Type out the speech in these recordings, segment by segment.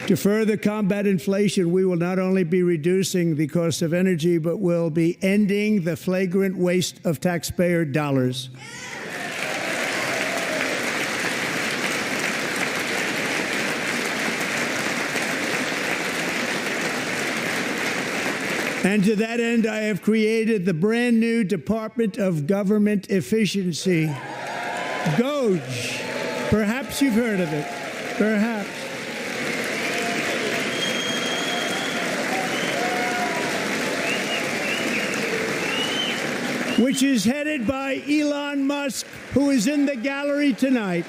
To further combat inflation, we will not only be reducing the cost of energy, but will be ending the flagrant waste of taxpayer dollars. And to that end, I have created the brand new Department of Government Efficiency, DOGE. Perhaps you've heard of it. Perhaps. Which is headed by Elon Musk, who is in the gallery tonight.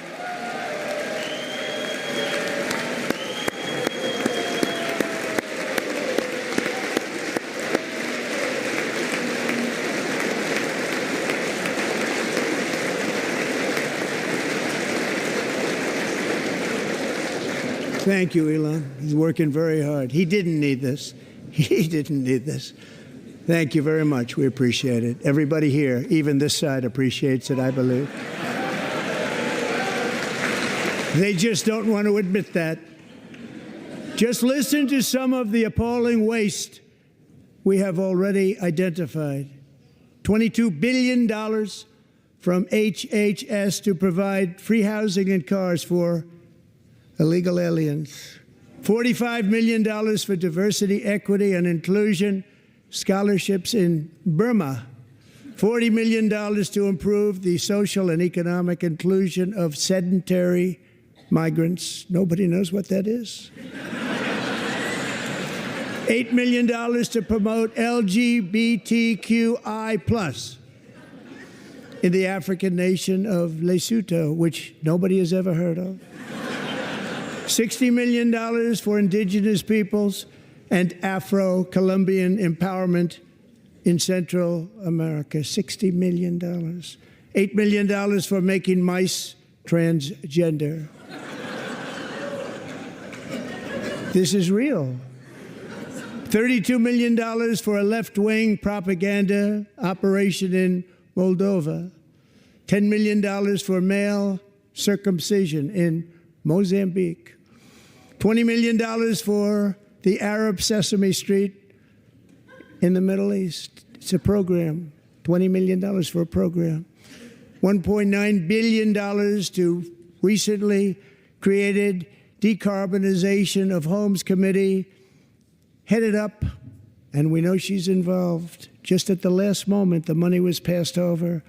Thank you, Elon. He's working very hard. He didn't need this. He didn't need this. Thank you very much. We appreciate it. Everybody here, even this side, appreciates it, I believe. They just don't want to admit that. Just listen to some of the appalling waste we have already identified. $22 billion from HHS to provide free housing and cars for illegal aliens. $45 million for diversity, equity, and inclusion scholarships in Burma. $40 million to improve the social and economic inclusion of sedentary migrants. Nobody knows what that is. $8 million to promote LGBTQI+ in the African nation of Lesotho, which nobody has ever heard of. $60 million for indigenous peoples and Afro-Colombian empowerment in Central America. $60 million. $8 million for making mice transgender. This is real. $32 million for a left-wing propaganda operation in Moldova. $10 million for male circumcision in Mozambique. $20 million for the Arab Sesame Street in the Middle East. It's a program. $20 million for a program. $1.9 billion to recently created Decarbonization of Homes Committee, headed up, and we know she's involved. Just at the last moment, the money was passed over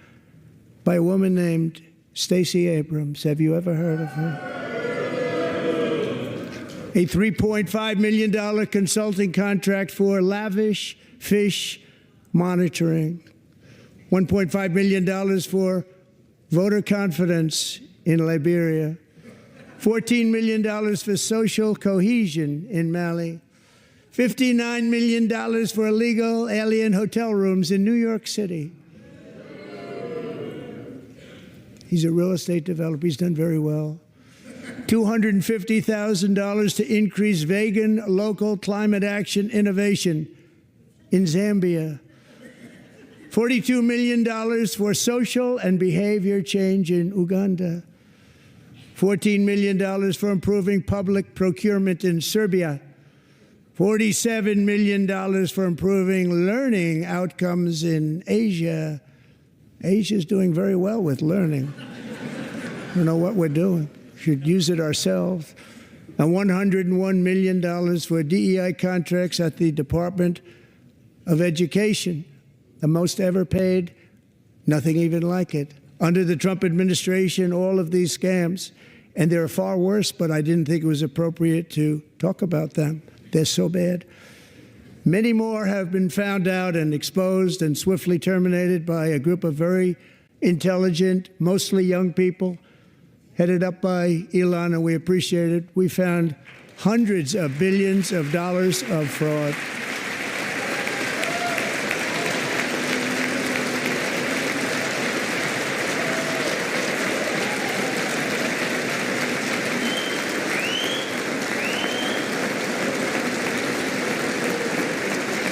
by a woman named Stacey Abrams. Have you ever heard of her? A $3.5 million consulting contract for lavish fish monitoring. $1.5 million for voter confidence in Liberia. $14 million for social cohesion in Mali. $59 million for illegal alien hotel rooms in New York City. He's a real estate developer. He's done very well. $250,000 to increase vegan local climate action innovation in Zambia. $42 million for social and behavior change in Uganda. $14 million for improving public procurement in Serbia. $47 million for improving learning outcomes in Asia. Asia's doing very well with learning. I don't know what we're doing. Should use it ourselves. And $101 million for DEI contracts at the Department of Education, the most ever paid, nothing even like it. Under the Trump administration, all of these scams, and they're far worse, but I didn't think it was appropriate to talk about them. They're so bad. Many more have been found out and exposed and swiftly terminated by a group of very intelligent, mostly young people, headed up by Elon, and we appreciate it. We found hundreds of billions of dollars of fraud.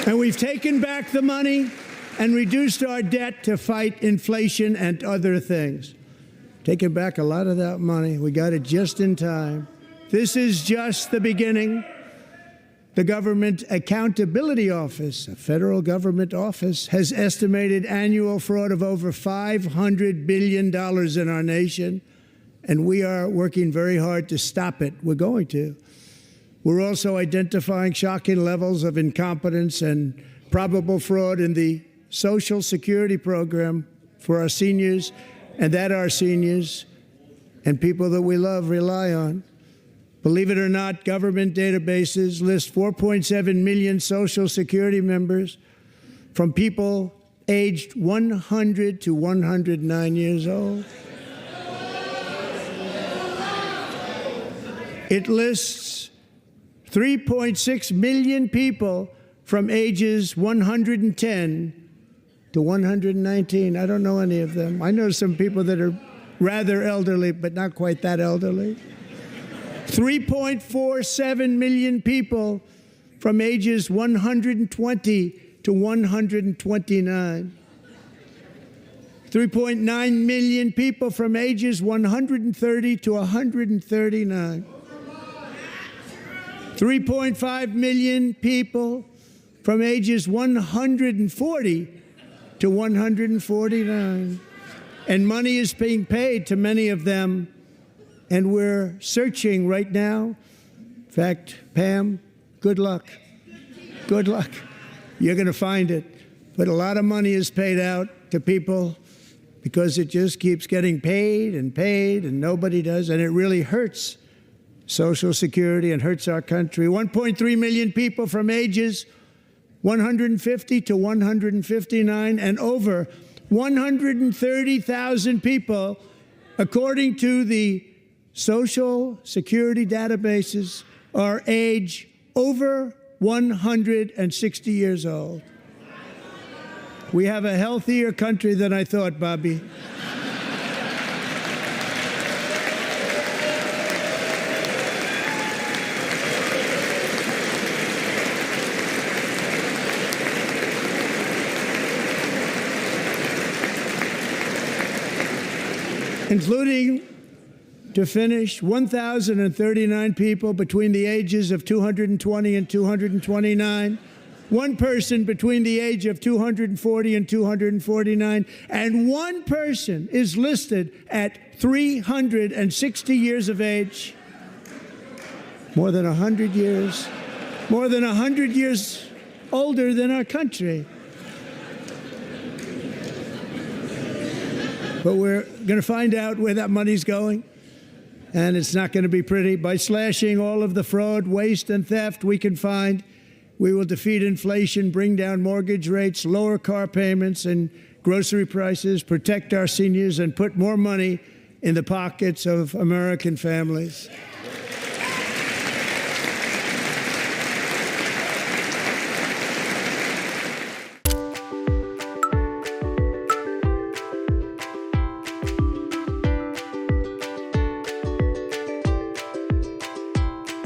And we've taken back the money and reduced our debt to fight inflation and other things. Taking back a lot of that money. We got it just in time. This is just the beginning. The Government Accountability Office, a federal government office, has estimated annual fraud of over $500 billion in our nation, and we are working very hard to stop it. We're going to. We're also identifying shocking levels of incompetence and probable fraud in the Social Security program for our seniors, and that our seniors and people that we love rely on. Believe it or not, government databases list 4.7 million Social Security members from people aged 100 to 109 years old. It lists 3.6 million people from ages 110 to 119. I don't know any of them. I know some people that are rather elderly, but not quite that elderly. 3.47 million people from ages 120 to 129. 3.9 million people from ages 130 to 139. 3.5 million people from ages 140 to 149. And money is being paid to many of them. And we're searching right now. In fact, Pam, good luck. Good luck. You're going to find it. But a lot of money is paid out to people because it just keeps getting paid, and nobody does. And it really hurts Social Security and hurts our country. 1.3 million people from ages 150 to 159, and over 130,000 people, according to the Social Security databases, are age over 160 years old. We have a healthier country than I thought, Bobby. Including, to finish, 1,039 people between the ages of 220 and 229, one person between the age of 240 and 249, and one person is listed at 360 years of age. More than 100 years older than our country. But we're going to find out where that money's going, and it's not going to be pretty. By slashing all of the fraud, waste, and theft we can find, we will defeat inflation, bring down mortgage rates, lower car payments and grocery prices, protect our seniors, and put more money in the pockets of American families.